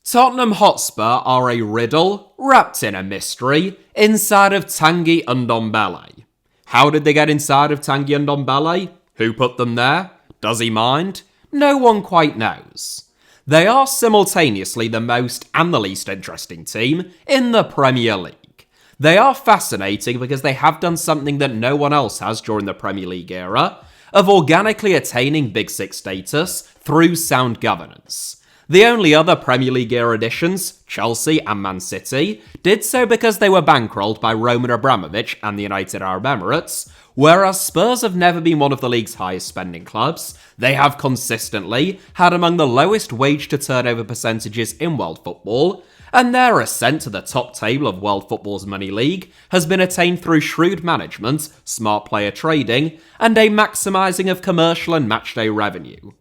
Tottenham Hotspur are a riddle wrapped in a mystery inside of Tanguy Ndombele. How did they get inside of Tanguy Ndombele? Who put them there? Does he mind? No one quite knows. They are simultaneously the most and the least interesting team in the Premier League. They are fascinating because they have done something that no one else has during the Premier League era, of organically attaining Big Six status through sound governance. The only other Premier League era additions, Chelsea and Man City, did so because they were bankrolled by Roman Abramovich and the United Arab Emirates, whereas Spurs have never been one of the league's highest spending clubs. They have consistently had among the lowest wage to turnover percentages in world football, and their ascent to the top table of world football's money league has been attained through shrewd management, smart player trading, and a maximising of commercial and matchday revenue.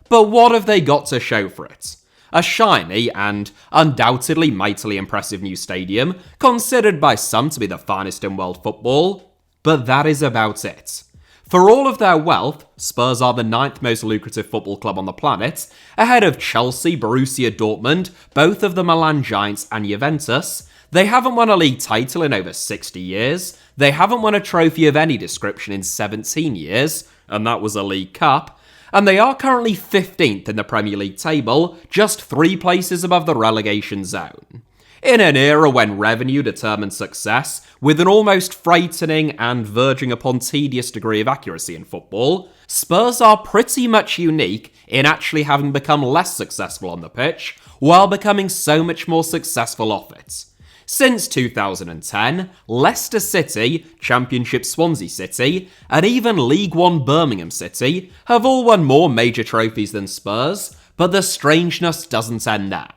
But what have they got to show for it? A shiny and undoubtedly mightily impressive new stadium, considered by some to be the finest in world football, but that is about it. For all of their wealth, Spurs are the 9th most lucrative football club on the planet, ahead of Chelsea, Borussia Dortmund, both of the Milan Giants and Juventus. They haven't won a league title in over 60 years, they haven't won a trophy of any description in 17 years, and that was a League Cup, and they are currently 15th in the Premier League table, just 3 places above the relegation zone. In an era when revenue determines success, with an almost frightening and verging upon tedious degree of accuracy in football, Spurs are pretty much unique in actually having become less successful on the pitch, while becoming so much more successful off it. Since 2010, Leicester City, Championship Swansea City, and even League One Birmingham City have all won more major trophies than Spurs, but the strangeness doesn't end there.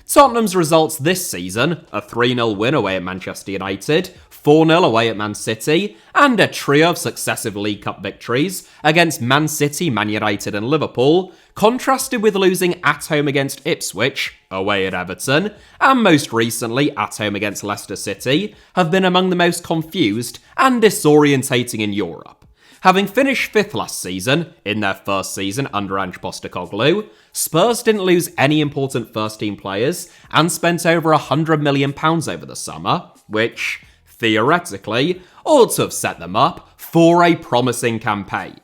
Tottenham's results this season, a 3-0 win away at Manchester United, 4-0 away at Man City, and a trio of successive League Cup victories against Man City, Man United and Liverpool, contrasted with losing at home against Ipswich, away at Everton, and most recently at home against Leicester City, have been among the most confused and disorientating in Europe. Having finished 5th last season, in their first season under Ange Postecoglou, Spurs didn't lose any important first-team players and spent over £100 million over the summer, which, theoretically, ought to have set them up for a promising campaign.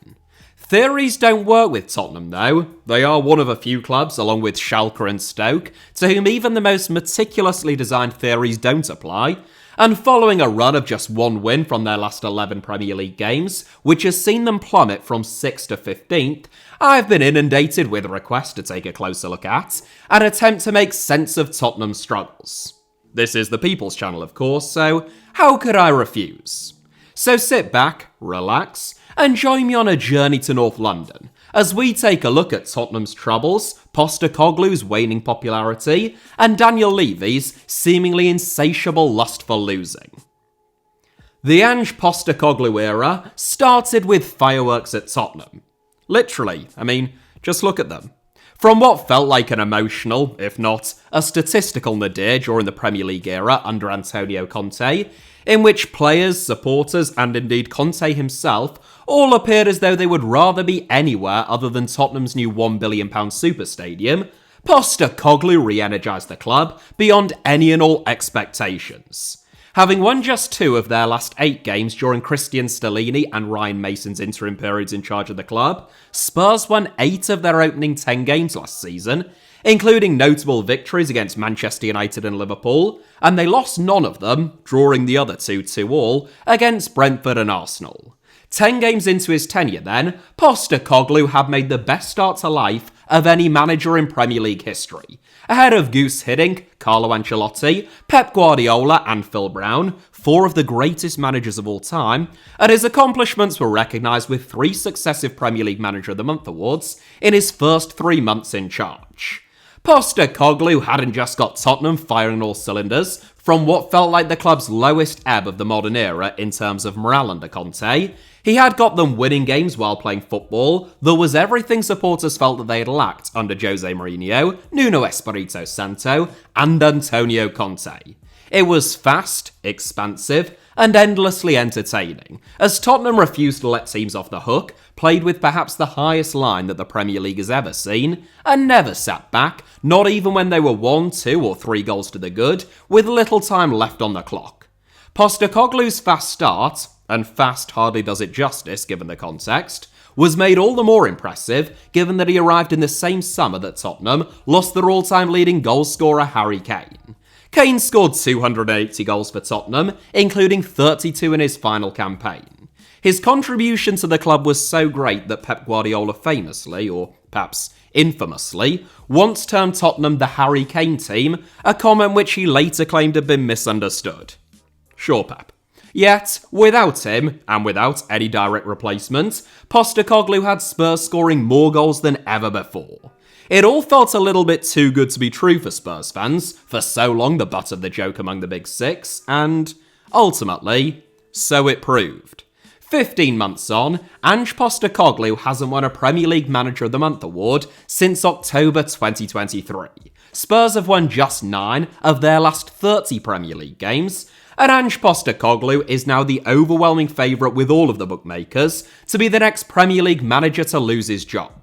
Theories don't work with Tottenham though. They are one of a few clubs, along with Schalke and Stoke, to whom even the most meticulously designed theories don't apply, and following a run of just 1 win from their last 11 Premier League games, which has seen them plummet from 6th to 15th, I've been inundated with requests to take a closer look at and attempt to make sense of Tottenham's struggles. This is the People's Channel, of course, so how could I refuse? So sit back, relax, and join me on a journey to North London as we take a look at Tottenham's troubles, Postecoglou's waning popularity, and Daniel Levy's seemingly insatiable lust for losing. The Ange Postecoglou era started with fireworks at Tottenham. Literally, just look at them. From what felt like an emotional, if not a statistical nadir during the Premier League era under Antonio Conte, in which players, supporters, and indeed Conte himself all appeared as though they would rather be anywhere other than Tottenham's new £1 billion super stadium, Postecoglou re-energised the club beyond any and all expectations. Having won just 2 of their last 8 games during Christian Stellini and Ryan Mason's interim periods in charge of the club, Spurs won 8 of their opening 10 games last season, including notable victories against Manchester United and Liverpool, and they lost none of them, drawing the other 2-2 against Brentford and Arsenal. 10 games into his tenure then, Postecoglou had made the best start to life of any manager in Premier League history, ahead of Guus Hiddink, Carlo Ancelotti, Pep Guardiola and Phil Brown, 4 of the greatest managers of all time, and his accomplishments were recognised with 3 successive Premier League Manager of the Month awards in his first 3 months in charge. Postecoglou hadn't just got Tottenham firing on all cylinders from what felt like the club's lowest ebb of the modern era in terms of morale under Conte. He had got them winning games while playing football that was everything supporters felt that they had lacked under Jose Mourinho, Nuno Espirito Santo, and Antonio Conte. It was fast, expansive, and endlessly entertaining, as Tottenham refused to let teams off the hook, played with perhaps the highest line that the Premier League has ever seen, and never sat back, not even when they were 1, 2, or 3 goals to the good, with little time left on the clock. Postecoglou's fast start, and fast hardly does it justice given the context, was made all the more impressive given that he arrived in the same summer that Tottenham lost their all-time leading goalscorer Harry Kane. Kane scored 280 goals for Tottenham, including 32 in his final campaign. His contribution to the club was so great that Pep Guardiola famously, or perhaps infamously, once termed Tottenham the Harry Kane team, a comment which he later claimed had been misunderstood. Sure, Pep. Yet, without him, and without any direct replacement, Postecoglou had Spurs scoring more goals than ever before. It all felt a little bit too good to be true for Spurs fans, for so long the butt of the joke among the Big Six, and, ultimately, so it proved. 15 months on, Ange Postecoglou hasn't won a Premier League Manager of the Month award since October 2023. Spurs have won just 9 of their last 30 Premier League games, and Ange Postecoglou is now the overwhelming favourite with all of the bookmakers to be the next Premier League manager to lose his job.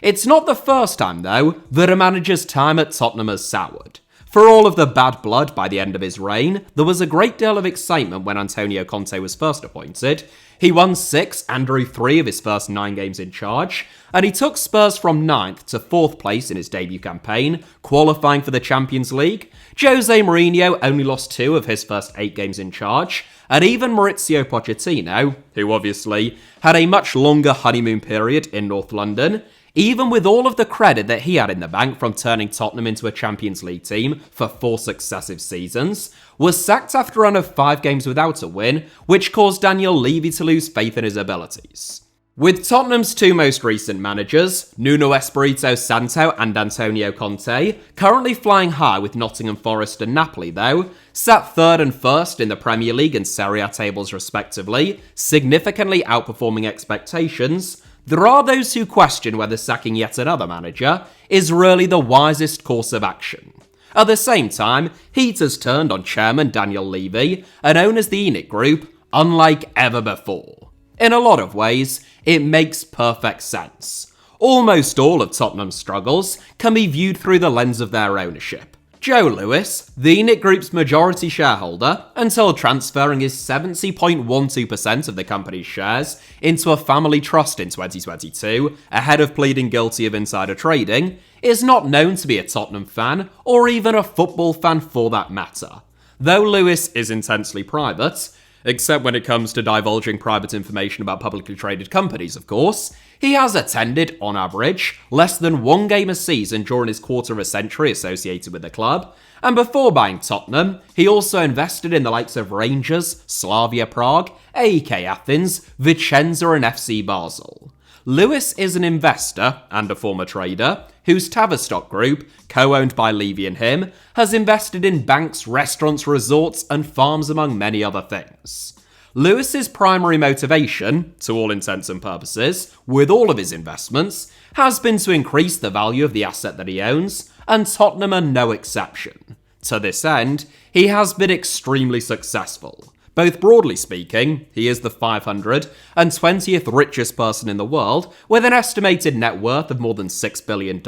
It's not the first time, though, that a manager's time at Tottenham has soured. For all of the bad blood by the end of his reign, there was a great deal of excitement when Antonio Conte was first appointed. He won 6 and drew 3 of his first 9 games in charge, and he took Spurs from 9th to 4th place in his debut campaign, qualifying for the Champions League. Jose Mourinho only lost 2 of his first 8 games in charge, and even Mauricio Pochettino, who obviously had a much longer honeymoon period in North London, even with all of the credit that he had in the bank from turning Tottenham into a Champions League team for 4 successive seasons, was sacked after a run of 5 games without a win, which caused Daniel Levy to lose faith in his abilities. With Tottenham's 2 most recent managers, Nuno Espirito Santo and Antonio Conte, currently flying high with Nottingham Forest and Napoli though, sat 3rd and 1st in the Premier League and Serie A tables respectively, significantly outperforming expectations, there are those who question whether sacking yet another manager is really the wisest course of action. At the same time, heat has turned on chairman Daniel Levy and owners the ENIC Group unlike ever before. In a lot of ways, it makes perfect sense. Almost all of Tottenham's struggles can be viewed through the lens of their ownership. Joe Lewis, the ENIC Group's majority shareholder, until transferring his 70.12% of the company's shares into a family trust in 2022, ahead of pleading guilty of insider trading, is not known to be a Tottenham fan, or even a football fan for that matter. Though Lewis is intensely private, except when it comes to divulging private information about publicly traded companies, of course, he has attended, on average, less than 1 game a season during his quarter of a century associated with the club, and before buying Tottenham, he also invested in the likes of Rangers, Slavia Prague, AEK Athens, Vicenza and FC Basel. Lewis is an investor and a former trader whose Tavistock Group, co-owned by Levy and him, has invested in banks, restaurants, resorts and farms among many other things. Lewis's primary motivation, to all intents and purposes, with all of his investments, has been to increase the value of the asset that he owns, and Tottenham are no exception. To this end, he has been extremely successful. Both broadly speaking, he is the 520th richest person in the world, with an estimated net worth of more than $6 billion,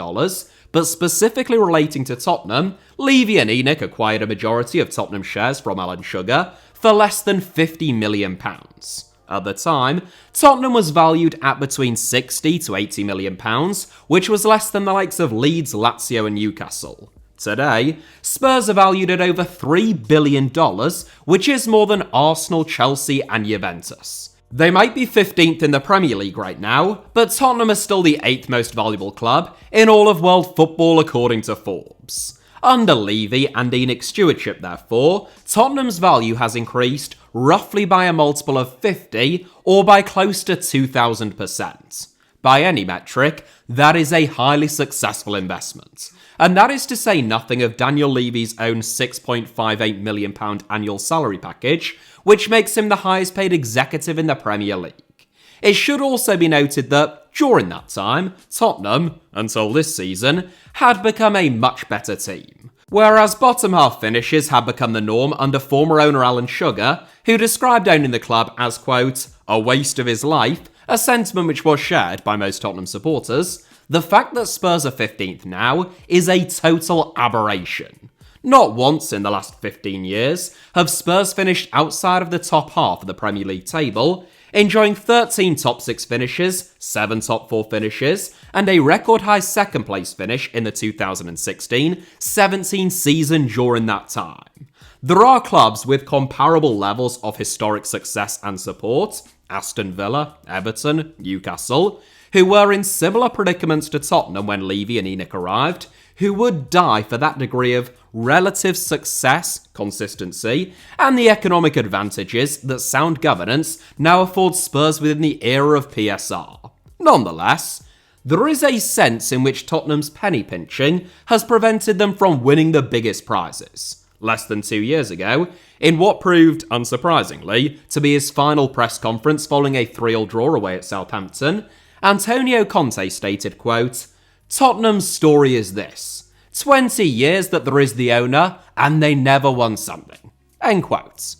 but specifically relating to Tottenham, Levy and ENIC acquired a majority of Tottenham shares from Alan Sugar for less than £50 million. At the time, Tottenham was valued at between £60 to £80 million, which was less than the likes of Leeds, Lazio and Newcastle. Today, Spurs are valued at over $3 billion, which is more than Arsenal, Chelsea and Juventus. They might be 15th in the Premier League right now, but Tottenham is still the 8th most valuable club in all of world football according to Forbes. Under Levy and ENIC stewardship, therefore, Tottenham's value has increased roughly by a multiple of 50 or by close to 2,000%. By any metric, that is a highly successful investment. And that is to say nothing of Daniel Levy's own £6.58 million annual salary package, which makes him the highest paid executive in the Premier League. It should also be noted that, during that time, Tottenham, until this season, had become a much better team. Whereas bottom half finishes had become the norm under former owner Alan Sugar, who described owning the club as, quote, a waste of his life, a sentiment which was shared by most Tottenham supporters, the fact that Spurs are 15th now is a total aberration. Not once in the last 15 years have Spurs finished outside of the top half of the Premier League table, enjoying 13 top 6 finishes, 7 top 4 finishes, and a record high second place finish in the 2016-17 season during that time. There are clubs with comparable levels of historic success and support, Aston Villa, Everton, Newcastle, who were in similar predicaments to Tottenham when Levy and Enoch arrived, who would die for that degree of relative success, consistency, and the economic advantages that sound governance now affords Spurs within the era of PSR. Nonetheless, there is a sense in which Tottenham's penny pinching has prevented them from winning the biggest prizes. Less than 2 years ago, in what proved, unsurprisingly, to be his final press conference following a 3-3 draw away at Southampton, Antonio Conte stated, quote, Tottenham's story is this: 20 years that there is the owner, and they never won something. End quote.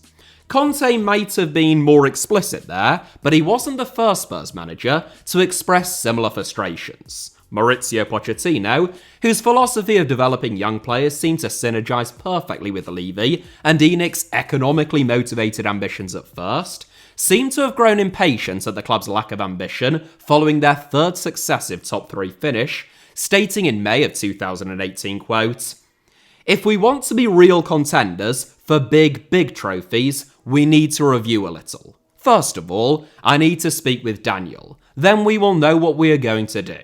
Conte might have been more explicit there, but he wasn't the first Spurs manager to express similar frustrations. Maurizio Pochettino, whose philosophy of developing young players seemed to synergise perfectly with Levy and Enoch's economically motivated ambitions at first, seemed to have grown impatient at the club's lack of ambition following their third successive top 3 finish, stating in May of 2018, quote, if we want to be real contenders for big trophies, we need to review a little. First of all, I need to speak with Daniel. Then we will know what we are going to do.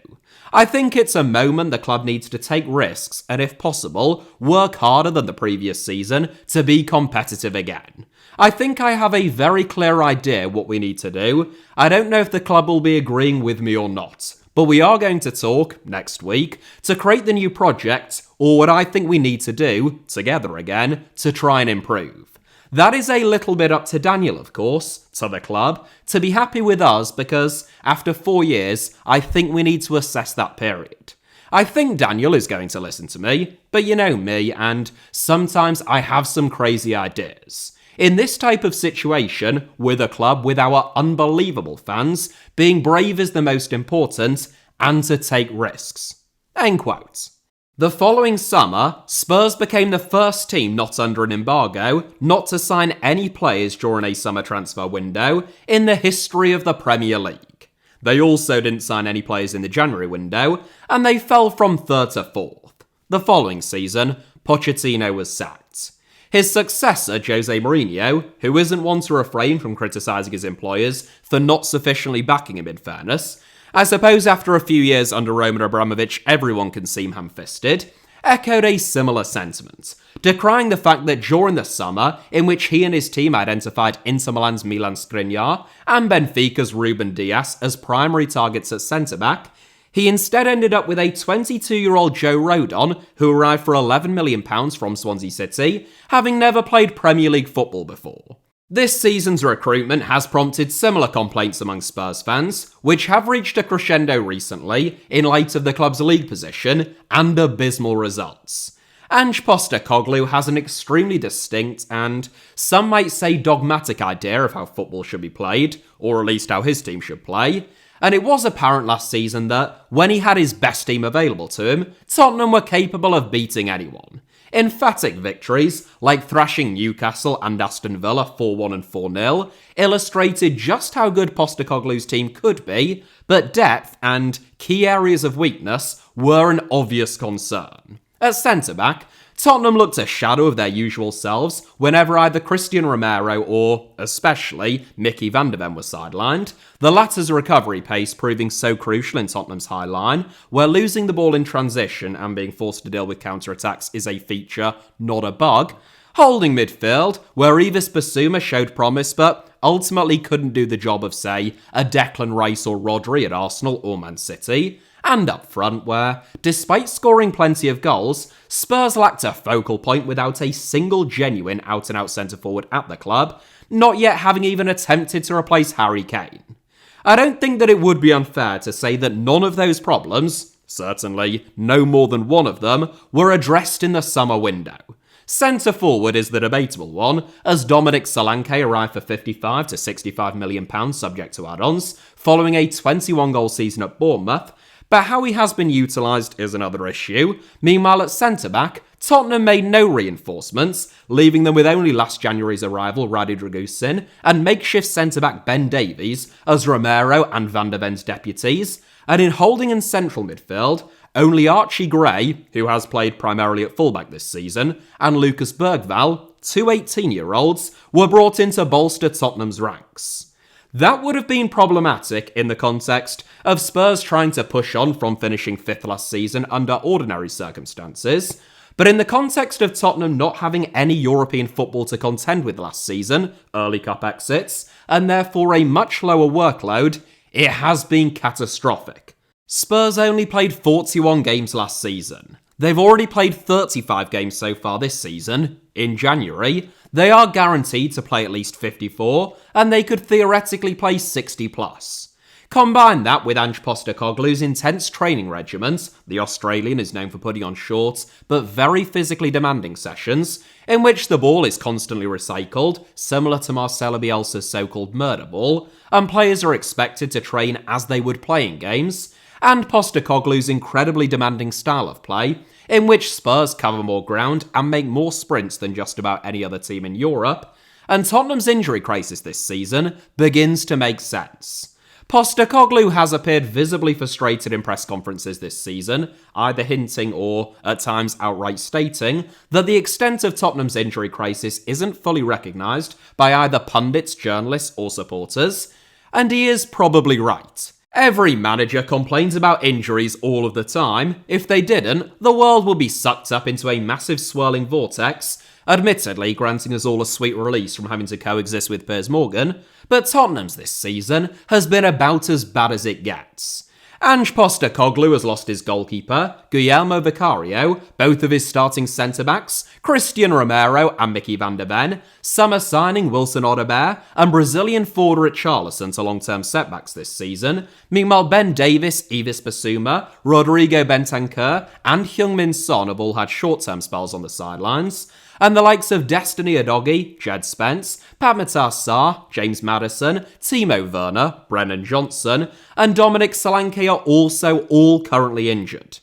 I think it's a moment the club needs to take risks and, if possible, work harder than the previous season to be competitive again. I think I have a very clear idea what we need to do. I don't know if the club will be agreeing with me or not, but we are going to talk, next week, to create the new project, or what I think we need to do, together again, to try and improve. That is a little bit up to Daniel, of course, to the club, to be happy with us because, after 4 years, I think we need to assess that period. I think Daniel is going to listen to me, but you know me, and sometimes I have some crazy ideas. In this type of situation, with a club with our unbelievable fans, being brave is the most important, and to take risks. End quote. The following summer, Spurs became the first team not under an embargo not to sign any players during a summer transfer window in the history of the Premier League. They also didn't sign any players in the January window, and they fell from 3rd to 4th. The following season, Pochettino was sacked. His successor, Jose Mourinho, who isn't one to refrain from criticising his employers for not sufficiently backing him in fairness, I suppose after a few years under Roman Abramovich everyone can seem ham-fisted, echoed a similar sentiment, decrying the fact that during the summer, in which he and his team identified Inter Milan's Milan Skriniar and Benfica's Ruben Dias as primary targets at centre-back, he instead ended up with a 22-year-old Joe Rodon, who arrived for £11 million from Swansea City, having never played Premier League football before. This season's recruitment has prompted similar complaints among Spurs fans, which have reached a crescendo recently in light of the club's league position and abysmal results. Ange Postecoglou has an extremely distinct and, some might say, dogmatic idea of how football should be played, or at least how his team should play, and it was apparent last season that, when he had his best team available to him, Tottenham were capable of beating anyone. Emphatic victories, like thrashing Newcastle and Aston Villa 4-1 and 4-0, illustrated just how good Postecoglou's team could be, but depth and key areas of weakness were an obvious concern. At centre-back, Tottenham looked a shadow of their usual selves whenever either Christian Romero or, especially, Mickey van de Ven was sidelined, the latter's recovery pace proving so crucial in Tottenham's high line, where losing the ball in transition and being forced to deal with counter-attacks is a feature, not a bug. Holding midfield, where Yves Bissouma showed promise but ultimately couldn't do the job of, say, a Declan Rice or Rodri at Arsenal or Man City. And up front where, despite scoring plenty of goals, Spurs lacked a focal point without a single genuine out-and-out centre-forward at the club, not yet having even attempted to replace Harry Kane. I don't think that it would be unfair to say that none of those problems, certainly no more than one of them, were addressed in the summer window. Centre forward is the debatable one, as Dominic Solanke arrived for £55 to £65 million subject to add-ons, following a 21-goal season at Bournemouth, but how he has been utilised is another issue. Meanwhile, at centre-back, Tottenham made no reinforcements, leaving them with only last January's arrival Radu Dragusin and makeshift centre-back Ben Davies as Romero and Van der Ven's deputies, and in holding and central midfield, only Archie Gray, who has played primarily at fullback this season, and Lucas Bergvall, two 18-year-olds, were brought in to bolster Tottenham's ranks. That would have been problematic in the context of Spurs trying to push on from finishing 5th last season under ordinary circumstances, but in the context of Tottenham not having any European football to contend with last season, early cup exits, and therefore a much lower workload, it has been catastrophic. Spurs only played 41 games last season. They've already played 35 games so far this season. In January, they are guaranteed to play at least 54, and they could theoretically play 60 plus. Combine that with Ange Postecoglou's intense training regiment, the Australian is known for putting on short but very physically demanding sessions, in which the ball is constantly recycled, similar to Marcelo Bielsa's so-called murder ball, and players are expected to train as they would play in games, and Postecoglou's incredibly demanding style of play, in which Spurs cover more ground and make more sprints than just about any other team in Europe, and Tottenham's injury crisis this season begins to make sense. Postecoglou has appeared visibly frustrated in press conferences this season, either hinting or, at times, outright stating that the extent of Tottenham's injury crisis isn't fully recognised by either pundits, journalists or supporters, and he is probably right. Every manager complains about injuries all of the time. If they didn't, the world would be sucked up into a massive swirling vortex, admittedly granting us all a sweet release from having to coexist with Piers Morgan, but Tottenham's this season has been about as bad as it gets. Ange Postecoglou has lost his goalkeeper, Guillermo Vicario, both of his starting centre-backs, Christian Romero and Mickey van der Ven, summer signing Wilson Odobert, and Brazilian forward Richarlison to long-term setbacks this season. Meanwhile, Ben Davies, Yves Bissouma, Rodrigo Bentancur, and Heung-min Son have all had short-term spells on the sidelines, and the likes of Destiny Udogie, Jed Spence, Pape-Matar Sarr, James Maddison, Timo Werner, Brennan Johnson, and Dominic Solanke are also all currently injured.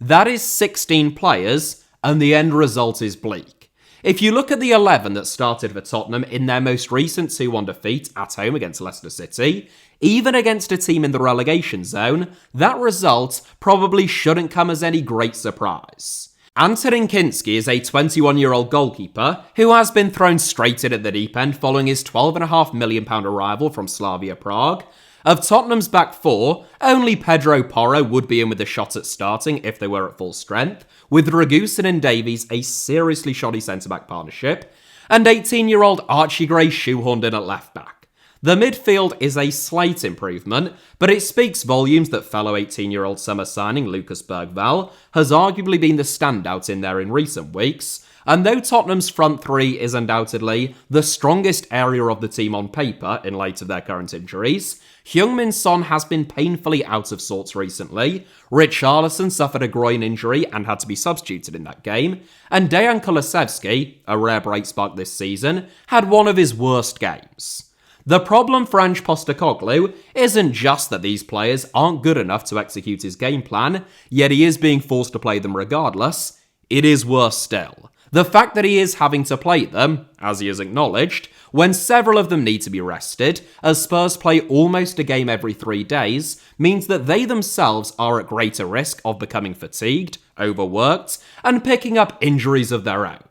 That is 16 players, and the end result is bleak. If you look at the 11 that started for Tottenham in their most recent 2-1 defeat at home against Leicester City, even against a team in the relegation zone, that result probably shouldn't come as any great surprise. Antonin Kinski is a 21-year-old goalkeeper who has been thrown straight in at the deep end following his £12.5 million arrival from Slavia Prague. Of Tottenham's back four, only Pedro Porro would be in with a shot at starting if they were at full strength, with Dragusin and Davies a seriously shoddy centre-back partnership, and 18-year-old Archie Gray shoehorned in at left-back. The midfield is a slight improvement, but it speaks volumes that fellow 18-year-old summer signing Lucas Bergvall has arguably been the standout in there in recent weeks, and though Tottenham's front three is undoubtedly the strongest area of the team on paper in light of their current injuries, Heung-min Son has been painfully out of sorts recently, Richarlison suffered a groin injury and had to be substituted in that game, and Dejan Kulusevski, a rare bright spark this season, had one of his worst games. The problem for Ange Postecoglou isn't just that these players aren't good enough to execute his game plan, yet he is being forced to play them regardless. It is worse still. The fact that he is having to play them, as he has acknowledged, when several of them need to be rested, as Spurs play almost a game every 3 days, means that they themselves are at greater risk of becoming fatigued, overworked, and picking up injuries of their own.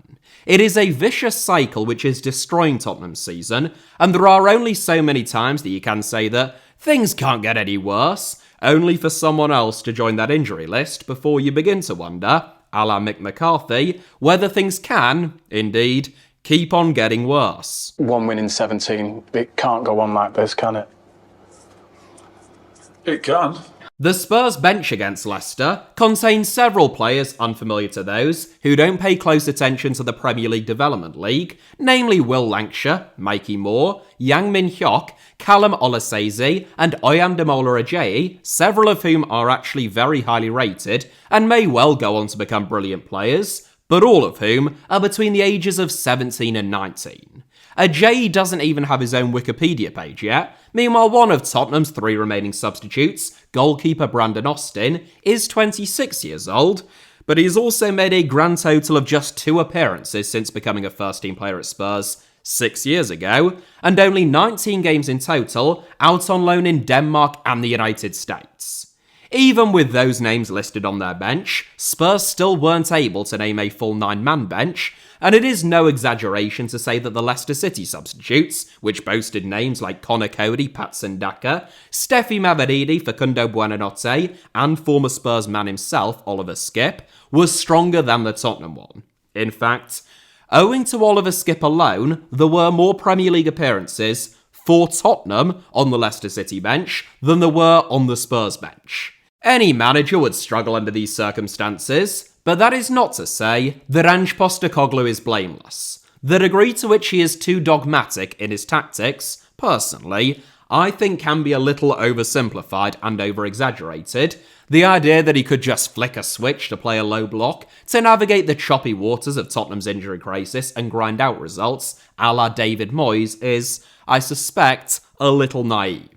It is a vicious cycle which is destroying Tottenham's season, and there are only so many times that you can say that things can't get any worse, only for someone else to join that injury list before you begin to wonder, a la Mick McCarthy, whether things can, indeed, keep on getting worse. 1 win in 17, it can't go on like this, can it? It can. The Spurs bench against Leicester contains several players unfamiliar to those who don't pay close attention to the Premier League Development League, namely Will Lancashire, Mikey Moore, Heung-min, Callum Olasese, and Oyamdemola Ajayi, several of whom are actually very highly rated and may well go on to become brilliant players, but all of whom are between the ages of 17 and 19. Ajayi doesn't even have his own Wikipedia page yet. Meanwhile, one of Tottenham's 3 remaining substitutes, goalkeeper Brandon Austin, is 26 years old, but he's also made a grand total of just 2 appearances since becoming a first-team player at Spurs 6 years ago, and only 19 games in total out on loan in Denmark and the United States. Even with those names listed on their bench, Spurs still weren't able to name a full 9-man bench, and it is no exaggeration to say that the Leicester City substitutes, which boasted names like Connor Cody, Patson Daka, Steffi Mavaridi, Facundo Buonanotte, and former Spurs man himself, Oliver Skipp, was stronger than the Tottenham one. In fact, owing to Oliver Skipp alone, there were more Premier League appearances for Tottenham on the Leicester City bench than there were on the Spurs bench. Any manager would struggle under these circumstances, but that is not to say that Ange Postecoglou is blameless. The degree to which he is too dogmatic in his tactics, personally, I think can be a little oversimplified and over-exaggerated. The idea that he could just flick a switch to play a low block to navigate the choppy waters of Tottenham's injury crisis and grind out results, a la David Moyes, is, I suspect, a little naive.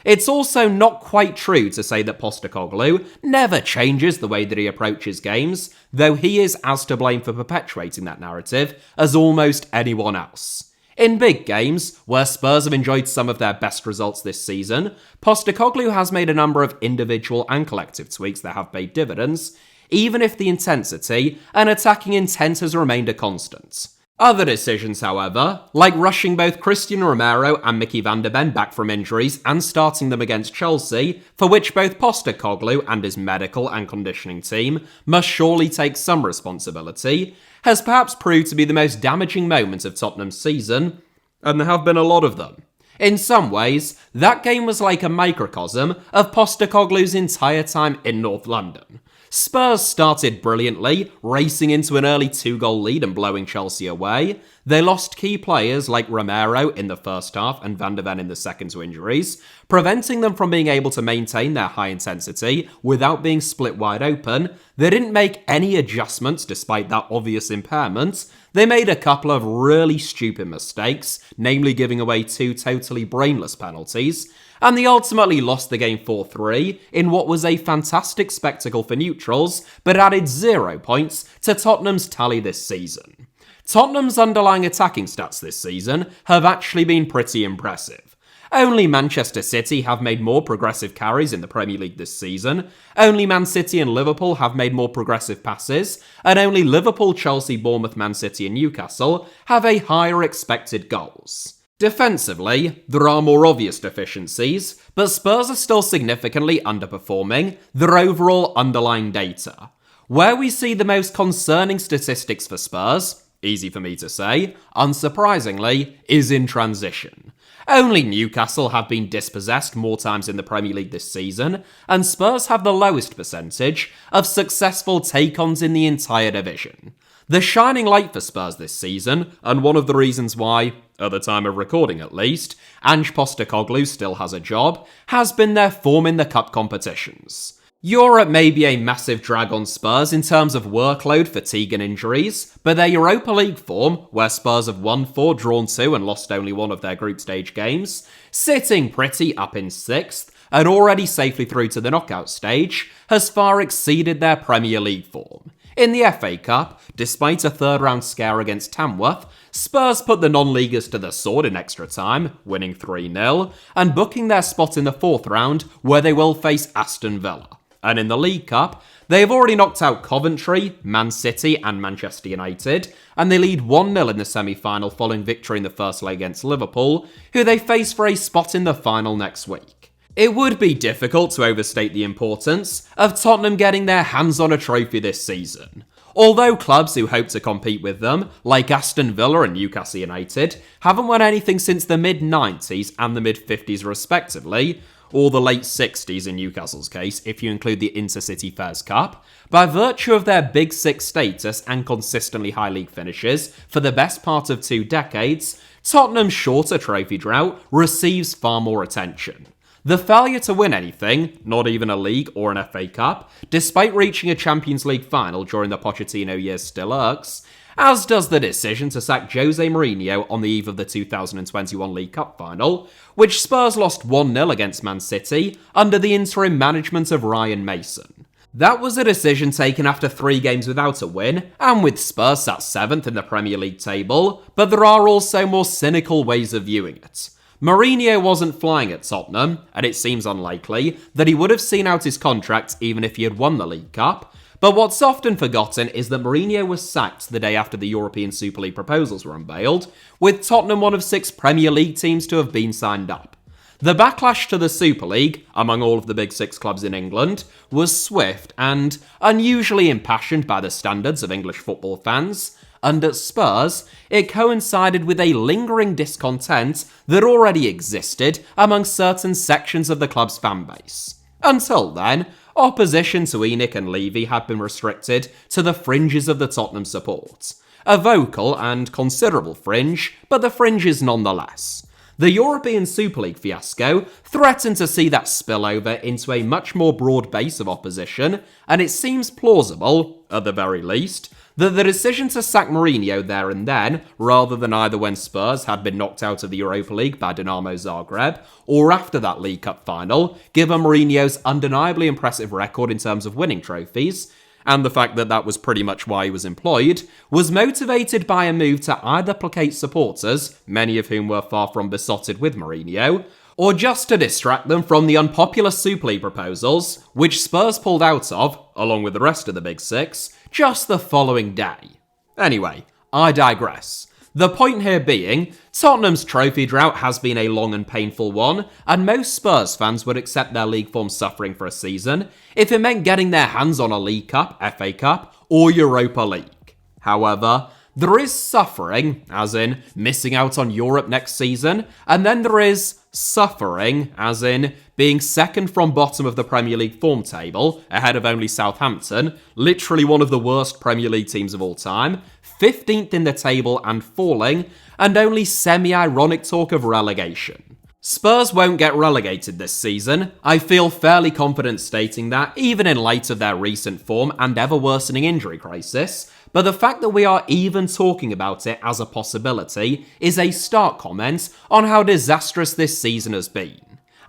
It's also not quite true to say that Postecoglou never changes the way that he approaches games, though he is as to blame for perpetuating that narrative as almost anyone else. In big games, where Spurs have enjoyed some of their best results this season, Postecoglou has made a number of individual and collective tweaks that have paid dividends, even if the intensity and attacking intent has remained a constant. Other decisions, however, like rushing both Christian Romero and Mickey van der Ven back from injuries and starting them against Chelsea, for which both Postecoglou and his medical and conditioning team must surely take some responsibility, has perhaps proved to be the most damaging moment of Tottenham's season, and there have been a lot of them. In some ways, that game was like a microcosm of Postecoglou's entire time in North London. Spurs started brilliantly, racing into an early 2-goal lead and blowing Chelsea away. They lost key players like Romero in the first half and Van der Ven in the second to injuries, preventing them from being able to maintain their high intensity without being split wide open. They didn't make any adjustments despite that obvious impairment. They made a couple of really stupid mistakes, namely giving away 2 totally brainless penalties, and they ultimately lost the game 4-3 in what was a fantastic spectacle for neutrals, but added 0 points to Tottenham's tally this season. Tottenham's underlying attacking stats this season have actually been pretty impressive. Only Manchester City have made more progressive carries in the Premier League this season, only Man City and Liverpool have made more progressive passes, and only Liverpool, Chelsea, Bournemouth, Man City and Newcastle have a higher expected goals. Defensively, there are more obvious deficiencies, but Spurs are still significantly underperforming their overall underlying data. Where we see the most concerning statistics for Spurs, easy for me to say, unsurprisingly, is in transition. Only Newcastle have been dispossessed more times in the Premier League this season, and Spurs have the lowest percentage of successful take-ons in the entire division. The shining light for Spurs this season, and one of the reasons why, at the time of recording at least, Ange Postecoglou still has a job, has been their form in the cup competitions. Europe may be a massive drag on Spurs in terms of workload, fatigue and injuries, but their Europa League form, where Spurs have won 4, drawn 2 and lost only 1 of their group stage games, sitting pretty up in 6th, and already safely through to the knockout stage, has far exceeded their Premier League form. In the FA Cup, despite a third-round scare against Tamworth, Spurs put the non-leaguers to the sword in extra time, winning 3-0, and booking their spot in the 4th round, where they will face Aston Villa. And in the League Cup, they have already knocked out Coventry, Man City and Manchester United, and they lead 1-0 in the semi-final following victory in the first leg against Liverpool, who they face for a spot in the final next week. It would be difficult to overstate the importance of Tottenham getting their hands on a trophy this season. Although clubs who hope to compete with them, like Aston Villa and Newcastle United, haven't won anything since the mid-90s and the mid-50s respectively, or the late 60s in Newcastle's case if you include the Intercity Fairs Cup, by virtue of their Big Six status and consistently high league finishes for the best part of 2 decades, Tottenham's shorter trophy drought receives far more attention. The failure to win anything, not even a league or an FA Cup, despite reaching a Champions League final during the Pochettino years still irks, as does the decision to sack Jose Mourinho on the eve of the 2021 League Cup final, which Spurs lost 1-0 against Man City under the interim management of Ryan Mason. That was a decision taken after 3 games without a win, and with Spurs sat 7th in the Premier League table, but there are also more cynical ways of viewing it. Mourinho wasn't flying at Tottenham, and it seems unlikely that he would have seen out his contract even if he had won the League Cup, but what's often forgotten is that Mourinho was sacked the day after the European Super League proposals were unveiled, with Tottenham one of 6 Premier League teams to have been signed up. The backlash to the Super League, among all of the Big Six clubs in England, was swift and unusually impassioned by the standards of English football fans, and at Spurs, it coincided with a lingering discontent that already existed among certain sections of the club's fanbase. Until then, opposition to ENIC and Levy had been restricted to the fringes of the Tottenham support. A vocal and considerable fringe, but the fringes nonetheless. The European Super League fiasco threatened to see that spill over into a much more broad base of opposition, and it seems plausible, at the very least, that the decision to sack Mourinho there and then, rather than either when Spurs had been knocked out of the Europa League by Dinamo Zagreb, or after that League Cup final, given Mourinho's undeniably impressive record in terms of winning trophies, and the fact that that was pretty much why he was employed, was motivated by a move to either placate supporters, many of whom were far from besotted with Mourinho, or just to distract them from the unpopular Super League proposals, which Spurs pulled out of, along with the rest of the Big Six, just the following day. Anyway, I digress. The point here being, Tottenham's trophy drought has been a long and painful one, and most Spurs fans would accept their league form suffering for a season if it meant getting their hands on a League Cup, FA Cup, or Europa League. However, there is suffering, as in missing out on Europe next season, and then there is suffering, as in being second from bottom of the Premier League form table, ahead of only Southampton, literally one of the worst Premier League teams of all time, 15th in the table and falling, and only semi-ironic talk of relegation. Spurs won't get relegated this season. I feel fairly confident stating that, even in light of their recent form and ever-worsening injury crisis, but the fact that we are even talking about it as a possibility is a stark comment on how disastrous this season has been.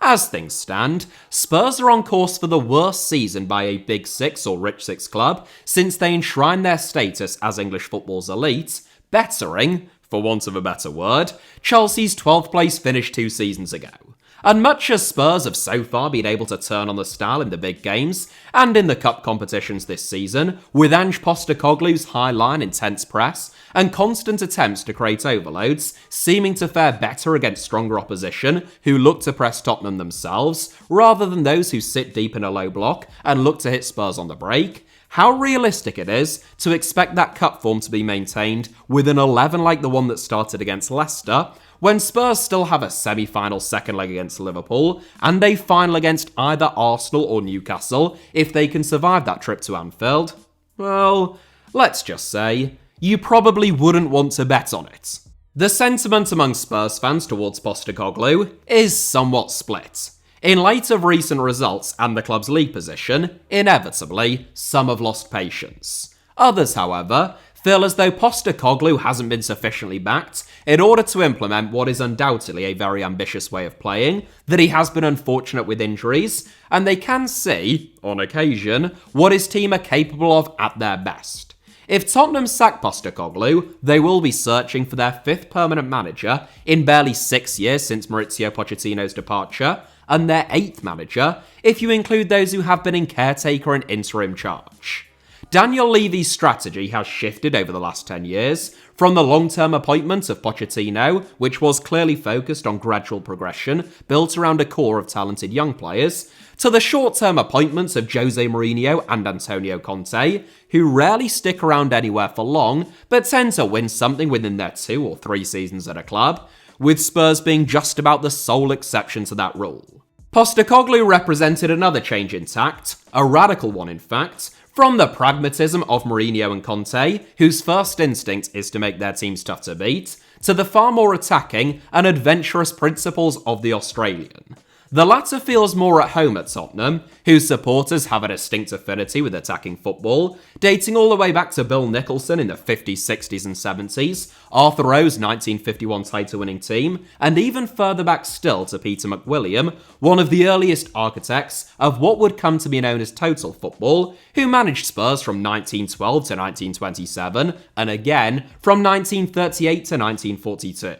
As things stand, Spurs are on course for the worst season by a Big Six or Rich Six club since they enshrined their status as English football's elite, bettering, for want of a better word, Chelsea's 12th place finish 2 seasons ago. And much as Spurs have so far been able to turn on the style in the big games, and in the cup competitions this season, with Ange Postecoglou's high-line intense press, and constant attempts to create overloads, seeming to fare better against stronger opposition who look to press Tottenham themselves, rather than those who sit deep in a low block and look to hit Spurs on the break, how realistic it is to expect that cup form to be maintained with an 11 like the one that started against Leicester, when Spurs still have a semi-final second leg against Liverpool, and a final against either Arsenal or Newcastle if they can survive that trip to Anfield? Well, let's just say, you probably wouldn't want to bet on it. The sentiment among Spurs fans towards Postecoglou is somewhat split. In light of recent results and the club's league position, inevitably, some have lost patience. Others, however, feel as though Postecoglou hasn't been sufficiently backed in order to implement what is undoubtedly a very ambitious way of playing, that he has been unfortunate with injuries, and they can see, on occasion, what his team are capable of at their best. If Tottenham sack Postecoglou, they will be searching for their 5th permanent manager in barely 6 years since Mauricio Pochettino's departure, and their 8th manager, if you include those who have been in caretaker and interim charge. Daniel Levy's strategy has shifted over the last 10 years, from the long-term appointment of Pochettino, which was clearly focused on gradual progression, built around a core of talented young players, to the short-term appointments of Jose Mourinho and Antonio Conte, who rarely stick around anywhere for long, but tend to win something within their 2 or 3 seasons at a club, with Spurs being just about the sole exception to that rule. Postecoglou represented another change in tact, a radical one in fact, from the pragmatism of Mourinho and Conte, whose first instinct is to make their teams tough to beat, to the far more attacking and adventurous principles of the Australian. The latter feels more at home at Tottenham, whose supporters have a distinct affinity with attacking football, dating all the way back to Bill Nicholson in the 50s, 60s and 70s, Arthur Rowe's 1951 title-winning team, and even further back still to Peter McWilliam, one of the earliest architects of what would come to be known as total football, who managed Spurs from 1912 to 1927, and again from 1938 to 1942.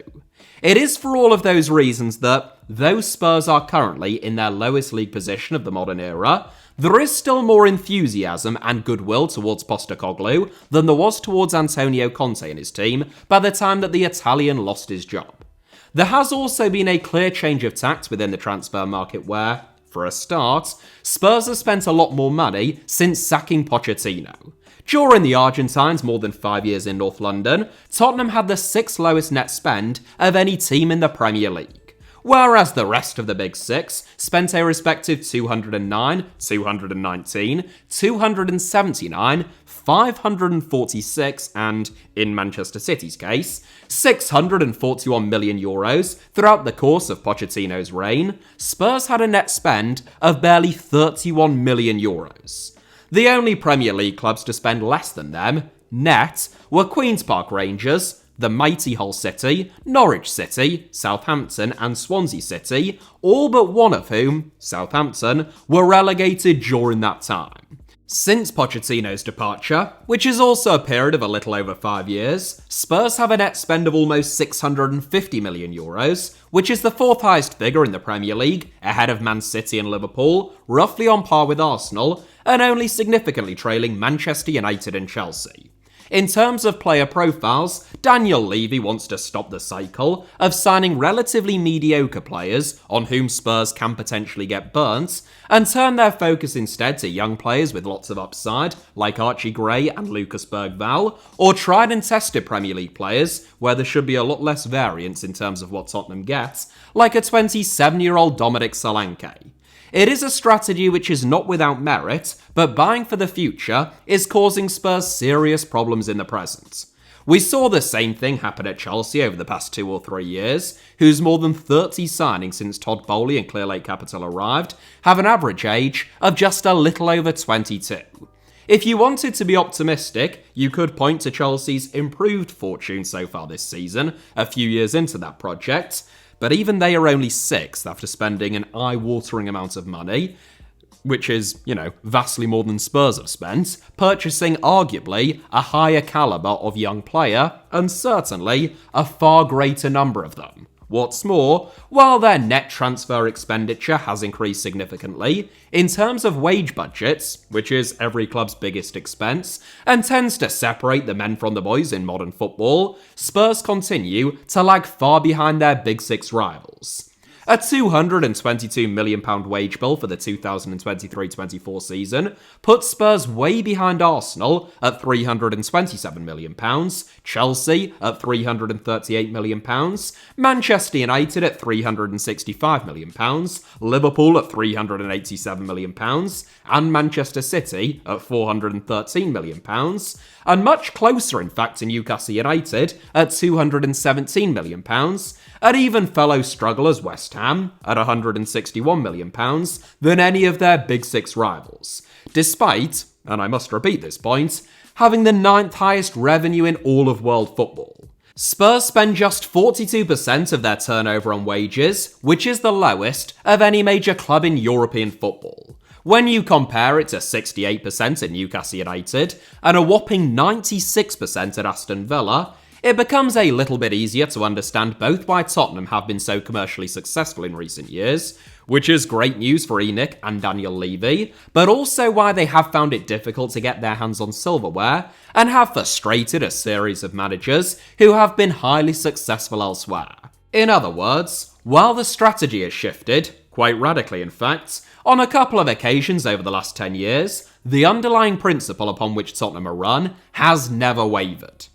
It is for all of those reasons that, though Spurs are currently in their lowest league position of the modern era, there is still more enthusiasm and goodwill towards Postecoglou than there was towards Antonio Conte and his team by the time that the Italian lost his job. There has also been a clear change of tact within the transfer market where, for a start, Spurs have spent a lot more money since sacking Pochettino. During the Argentines' more than 5 years in North London, Tottenham had the 6th lowest net spend of any team in the Premier League, whereas the rest of the Big Six spent a respective 209, 219, 279, 546 and, in Manchester City's case, €641 million throughout the course of Pochettino's reign. Spurs had a net spend of barely €31 million. The only Premier League clubs to spend less than them, net, were Queen's Park Rangers, the mighty Hull City, Norwich City, Southampton and Swansea City, all but one of whom, Southampton, were relegated during that time. Since Pochettino's departure, which is also a period of a little over 5 years, Spurs have a net spend of almost €650 million, which is the 4th highest figure in the Premier League, ahead of Man City and Liverpool, roughly on par with Arsenal, and only significantly trailing Manchester United and Chelsea. In terms of player profiles, Daniel Levy wants to stop the cycle of signing relatively mediocre players on whom Spurs can potentially get burnt, and turn their focus instead to young players with lots of upside, like Archie Gray and Lucas Bergvall, or tried and tested Premier League players, where there should be a lot less variance in terms of what Tottenham gets, like a 27-year-old Dominic Solanke. It is a strategy which is not without merit, but buying for the future is causing Spurs serious problems in the present. We saw the same thing happen at Chelsea over the past 2 or 3 years, whose more than 30 signings since Todd Boehly and Clear Lake Capital arrived have an average age of just a little over 22. If you wanted to be optimistic, you could point to Chelsea's improved fortune so far this season, a few years into that project, but even they are only 6th after spending an eye-watering amount of money, which is, vastly more than Spurs have spent, purchasing arguably a higher calibre of young player, and certainly a far greater number of them. What's more, while their net transfer expenditure has increased significantly, in terms of wage budgets, which is every club's biggest expense, and tends to separate the men from the boys in modern football, Spurs continue to lag far behind their Big Six rivals. A £222 million wage bill for the 2023-24 season puts Spurs way behind Arsenal at £327 million, Chelsea at £338 million, Manchester United at £365 million, Liverpool at £387 million, and Manchester City at £413 million, and much closer in fact to Newcastle United at £217 million, and even fellow strugglers West Ham at £161 million than any of their Big Six rivals, despite, and I must repeat this point, having the 9th highest revenue in all of world football. Spurs spend just 42% of their turnover on wages, which is the lowest of any major club in European football. When you compare it to 68% at Newcastle United and a whopping 96% at Aston Villa, it becomes a little bit easier to understand both why Tottenham have been so commercially successful in recent years, which is great news for ENIC and Daniel Levy, but also why they have found it difficult to get their hands on silverware and have frustrated a series of managers who have been highly successful elsewhere. In other words, while the strategy has shifted, quite radically in fact, on a couple of occasions over the last 10 years, the underlying principle upon which Tottenham are run has never wavered.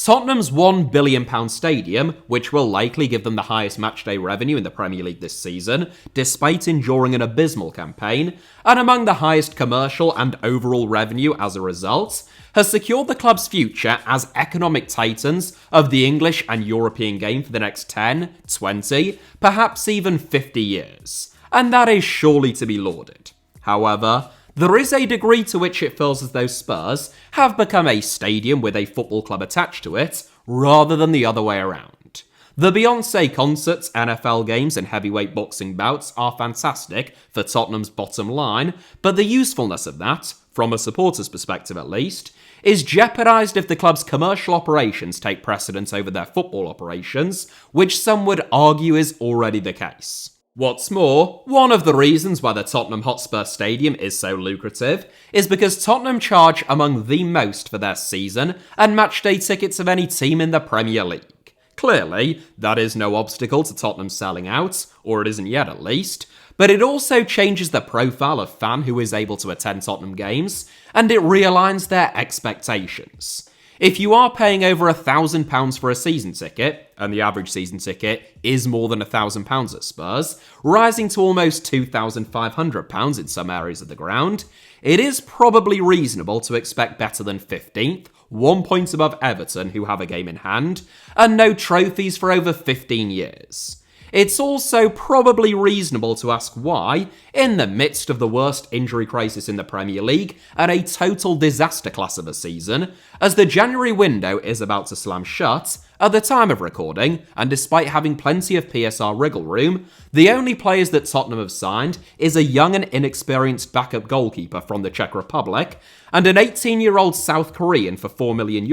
Tottenham's £1 billion stadium, which will likely give them the highest matchday revenue in the Premier League this season, despite enduring an abysmal campaign, and among the highest commercial and overall revenue as a result, has secured the club's future as economic titans of the English and European game for the next 10, 20, perhaps even 50 years. And that is surely to be lauded. However, there is a degree to which it feels as though Spurs have become a stadium with a football club attached to it, rather than the other way around. The Beyoncé concerts, NFL games, and heavyweight boxing bouts are fantastic for Tottenham's bottom line, but the usefulness of that, from a supporter's perspective at least, is jeopardised if the club's commercial operations take precedence over their football operations, which some would argue is already the case. What's more, one of the reasons why the Tottenham Hotspur Stadium is so lucrative is because Tottenham charge among the most for their season and matchday tickets of any team in the Premier League. Clearly, that is no obstacle to Tottenham selling out, or it isn't yet at least, but it also changes the profile of fan who is able to attend Tottenham games, and it realigns their expectations. If you are paying over £1,000 for a season ticket, and the average season ticket is more than £1,000 at Spurs, rising to almost £2,500 in some areas of the ground, it is probably reasonable to expect better than 15th, 1 point above Everton who have a game in hand, and no trophies for over 15 years. It's also probably reasonable to ask why, in the midst of the worst injury crisis in the Premier League and a total disaster class of a season, as the January window is about to slam shut, at the time of recording, and despite having plenty of PSR wriggle room, the only players that Tottenham have signed is a young and inexperienced backup goalkeeper from the Czech Republic, and an 18-year-old South Korean for €4 million,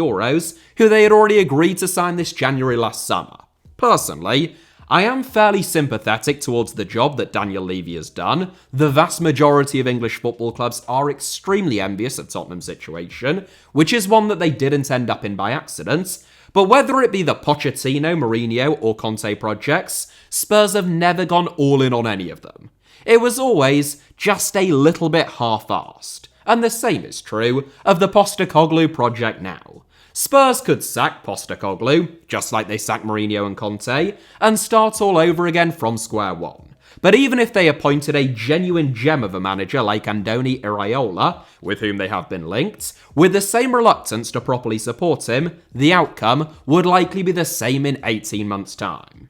who they had already agreed to sign this January last summer. Personally, I am fairly sympathetic towards the job that Daniel Levy has done. The vast majority of English football clubs are extremely envious of Tottenham's situation, which is one that they didn't end up in by accident. But whether it be the Pochettino, Mourinho, or Conte projects, Spurs have never gone all in on any of them. It was always just a little bit half-arsed. And the same is true of the Postecoglou project now. Spurs could sack Postecoglou, just like they sacked Mourinho and Conte, and start all over again from square one. But even if they appointed a genuine gem of a manager like Andoni Iraola, with whom they have been linked, with the same reluctance to properly support him, the outcome would likely be the same in 18 months' time.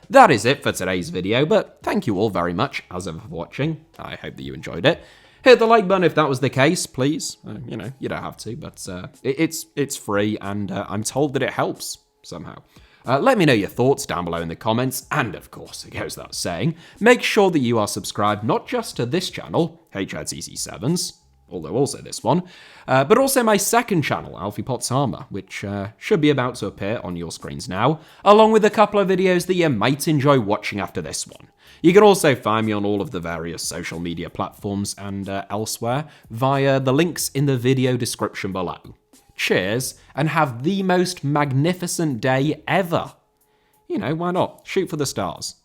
That is it for today's video, but thank you all very much as ever for watching. I hope that you enjoyed it. Hit the like button if that was the case, please. You don't have to, but it's free, and I'm told that it helps somehow. Let me know your thoughts down below in the comments, and of course, it goes without saying, make sure that you are subscribed not just to this channel, HITC Sevens, although also this one, but also my second channel, Alfie Potts Armour, which should be about to appear on your screens now, along with a couple of videos that you might enjoy watching after this one. You can also find me on all of the various social media platforms and elsewhere via the links in the video description below. Cheers, and have the most magnificent day ever. Why not? Shoot for the stars.